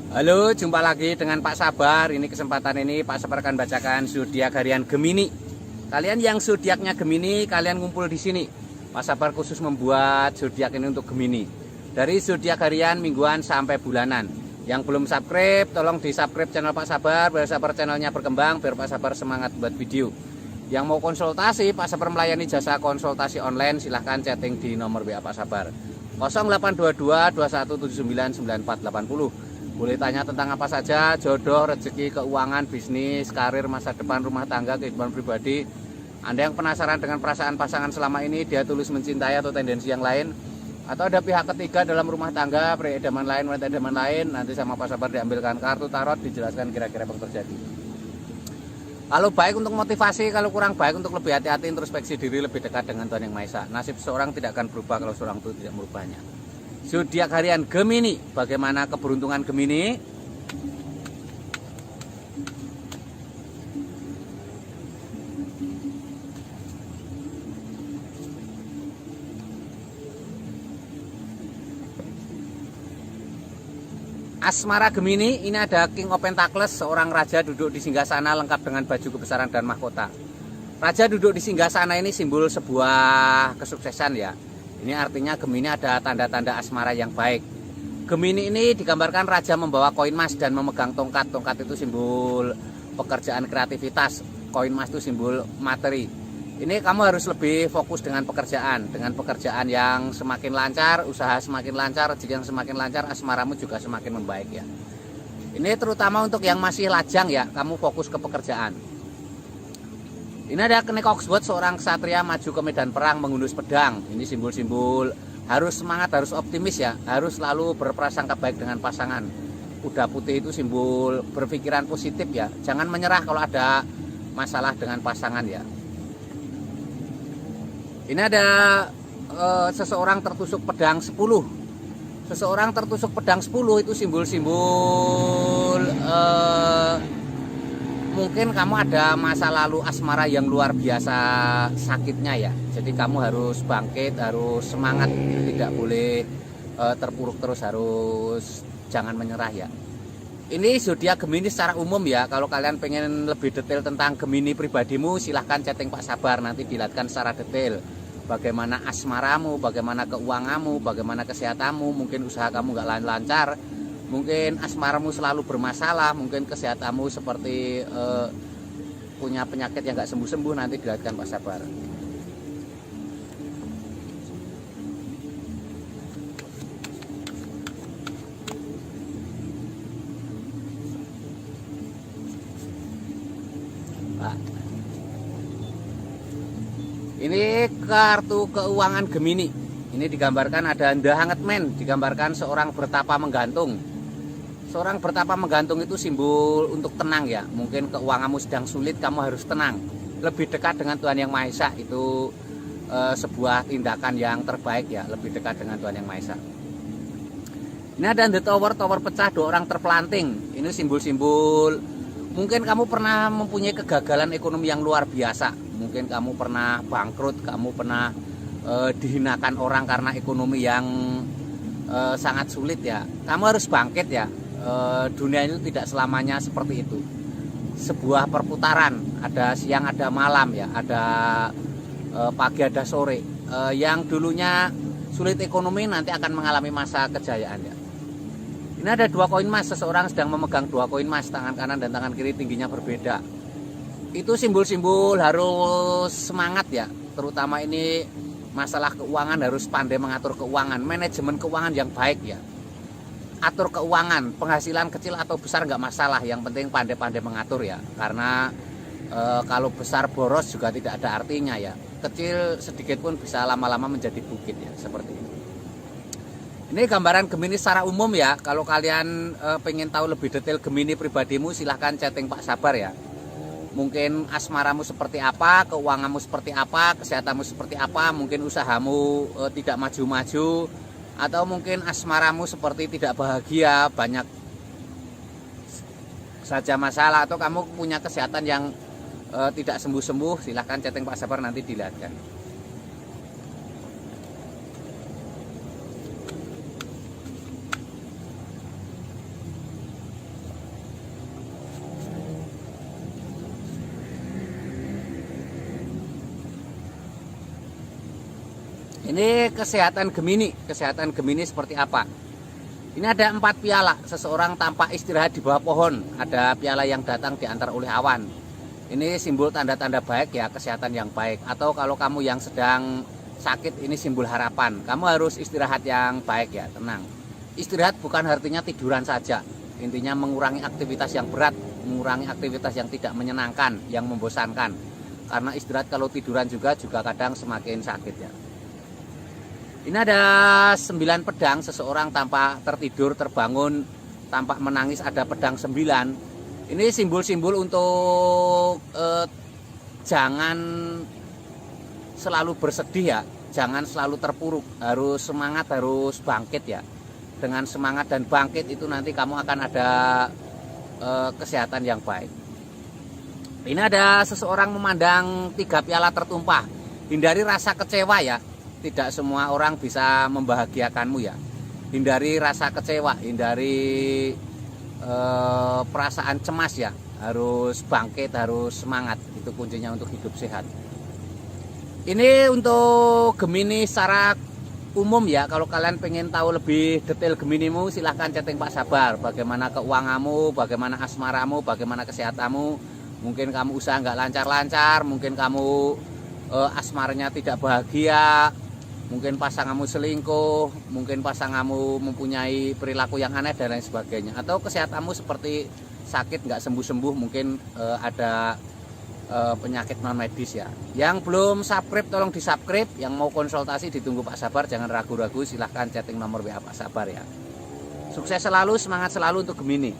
Halo, jumpa lagi dengan Pak Sabar. Ini kesempatan ini Pak Sabar akan bacakan zodiak harian Gemini. Kalian yang zodiaknya Gemini, kalian ngumpul di sini. Pak Sabar khusus membuat zodiak ini untuk Gemini. Dari zodiak harian, mingguan sampai bulanan. Yang belum subscribe, tolong di-subscribe channel Pak Sabar biar Sabar channelnya berkembang, biar Pak Sabar semangat buat video. Yang mau konsultasi, Pak Sabar melayani jasa konsultasi online, silahkan chatting di nomor WA Pak Sabar 0822 2179 9480. Boleh tanya tentang apa saja, jodoh, rezeki, keuangan, bisnis, karir, masa depan, rumah tangga, kehidupan pribadi. Anda yang penasaran dengan perasaan pasangan selama ini, dia tulus mencintai atau tendensi yang lain, atau ada pihak ketiga dalam rumah tangga, pria idaman lain, wanita idaman lain, nanti sama Pak Sabar diambilkan kartu tarot, dijelaskan kira-kira apa yang terjadi. Kalau baik untuk motivasi, kalau kurang baik untuk lebih hati-hati, introspeksi diri, lebih dekat dengan Tuhan Yang Maha Esa. Nasib seorang tidak akan berubah kalau seorang itu tidak merubahnya. Zodiak harian Gemini, bagaimana keberuntungan Gemini? Asmara Gemini, ini ada King of Pentacles, seorang raja duduk di singgasana lengkap dengan baju kebesaran dan mahkota. Raja duduk di singgasana ini simbol sebuah kesuksesan ya. Ini artinya Gemini ada tanda-tanda asmara yang baik. Gemini ini digambarkan raja membawa koin emas dan memegang tongkat. Tongkat itu simbol pekerjaan kreativitas. Koin emas itu simbol materi. Ini kamu harus lebih fokus dengan pekerjaan. Dengan pekerjaan yang semakin lancar, usaha semakin lancar, rezeki yang semakin lancar, asmaramu juga semakin membaik ya. Ini terutama untuk yang masih lajang ya, kamu fokus ke pekerjaan. Ini ada kenek Oxford, seorang ksatria maju ke medan perang menghunus pedang. Ini simbol-simbol harus semangat, harus optimis ya, harus selalu berprasangka baik dengan pasangan. Kuda putih itu simbol berpikiran positif ya, jangan menyerah kalau ada masalah dengan pasangan ya. Ini ada seseorang tertusuk pedang 10. Seseorang tertusuk pedang 10 itu simbol-simbol mungkin kamu ada masa lalu asmara yang luar biasa sakitnya ya. Jadi kamu harus bangkit, harus semangat, tidak boleh terpuruk terus, harus jangan menyerah ya. Ini zodiak Gemini secara umum ya. Kalau kalian pengen lebih detail tentang Gemini pribadimu, silahkan chatting Pak Sabar, nanti dilihatkan secara detail. Bagaimana asmaramu, bagaimana keuanganmu, bagaimana kesehatanmu, mungkin usaha kamu nggak lancar, mungkin asmaramu selalu bermasalah, mungkin kesehatanmu seperti punya penyakit yang nggak sembuh-sembuh, nanti dilihatkan Pak Sabar. Pak. Ini kartu keuangan Gemini. Ini digambarkan ada The Hanged Man, digambarkan seorang bertapa menggantung. Seorang bertapa menggantung itu simbol untuk tenang ya. Mungkin keuanganmu sedang sulit, kamu harus tenang. Lebih dekat dengan Tuhan Yang Maha Esa itu sebuah tindakan yang terbaik ya. Lebih dekat dengan Tuhan Yang Maha Esa. Ini ada The Tower, tower pecah, 2 orang terpelanting. Ini simbol-simbol mungkin kamu pernah mempunyai kegagalan ekonomi yang luar biasa. Mungkin kamu pernah bangkrut, kamu pernah dihinakan orang karena ekonomi yang sangat sulit ya. Kamu harus bangkit ya. Dunia itu tidak selamanya seperti itu. Sebuah perputaran, ada siang ada malam ya, ada pagi ada sore. Yang dulunya sulit ekonomi nanti akan mengalami masa kejayaan ya. Ini ada 2 koin emas, seseorang sedang memegang 2 koin emas, tangan kanan dan tangan kiri tingginya berbeda. Itu simbol-simbol harus semangat ya, terutama ini masalah keuangan, harus pandai mengatur keuangan, manajemen keuangan yang baik ya. Atur keuangan, penghasilan kecil atau besar nggak masalah, yang penting pandai-pandai mengatur ya. Karena kalau besar boros juga tidak ada artinya ya. Kecil sedikit pun bisa lama-lama menjadi bukit ya, seperti ini. Ini gambaran Gemini secara umum ya. Kalau kalian pengen tahu lebih detail Gemini pribadimu, silahkan chatting Pak Sabar ya. Mungkin asmaramu seperti apa, keuanganmu seperti apa, kesehatanmu seperti apa, mungkin usahamu tidak maju-maju, atau mungkin asmaramu seperti tidak bahagia, banyak saja masalah, atau kamu punya kesehatan yang tidak sembuh-sembuh, silahkan chatting Pak Sabar, nanti dilihatkan. Ini kesehatan Gemini seperti apa? Ini ada 4 piala. Seseorang tampak istirahat di bawah pohon. Ada piala yang datang diantar oleh awan. Ini simbol tanda-tanda baik ya, kesehatan yang baik. Atau kalau kamu yang sedang sakit, ini simbol harapan. Kamu harus istirahat yang baik ya, tenang. Istirahat bukan artinya tiduran saja. Intinya mengurangi aktivitas yang berat, mengurangi aktivitas yang tidak menyenangkan, yang membosankan. Karena istirahat kalau tiduran juga kadang semakin sakit ya. Ini ada 9 pedang. Seseorang tampak tertidur, terbangun, tampak menangis, ada pedang 9. Ini simbol-simbol untuk jangan selalu bersedih ya, jangan selalu terpuruk, harus semangat, harus bangkit ya. Dengan semangat dan bangkit itu nanti kamu akan ada kesehatan yang baik. Ini ada seseorang memandang 3 piala tertumpah. Hindari rasa kecewa ya. Tidak semua orang bisa membahagiakanmu ya. Hindari rasa kecewa, hindari perasaan cemas ya. Harus bangkit, harus semangat. Itu kuncinya untuk hidup sehat. Ini untuk Gemini secara umum ya. Kalau kalian pengen tahu lebih detail Geminimu, silahkan chatting Pak Sabar. Bagaimana keuanganmu, bagaimana asmaramu, bagaimana kesehatanmu. Mungkin kamu usaha nggak lancar-lancar, mungkin kamu asmaranya tidak bahagia, mungkin pasanganmu selingkuh, mungkin pasanganmu mempunyai perilaku yang aneh dan lain sebagainya. Atau kesehatanmu seperti sakit nggak sembuh-sembuh, mungkin ada penyakit non medis ya. Yang belum subscribe tolong di subscribe. Yang mau konsultasi ditunggu Pak Sabar, jangan ragu-ragu, silahkan chatting nomor WA Pak Sabar ya. Sukses selalu, semangat selalu untuk Gemini.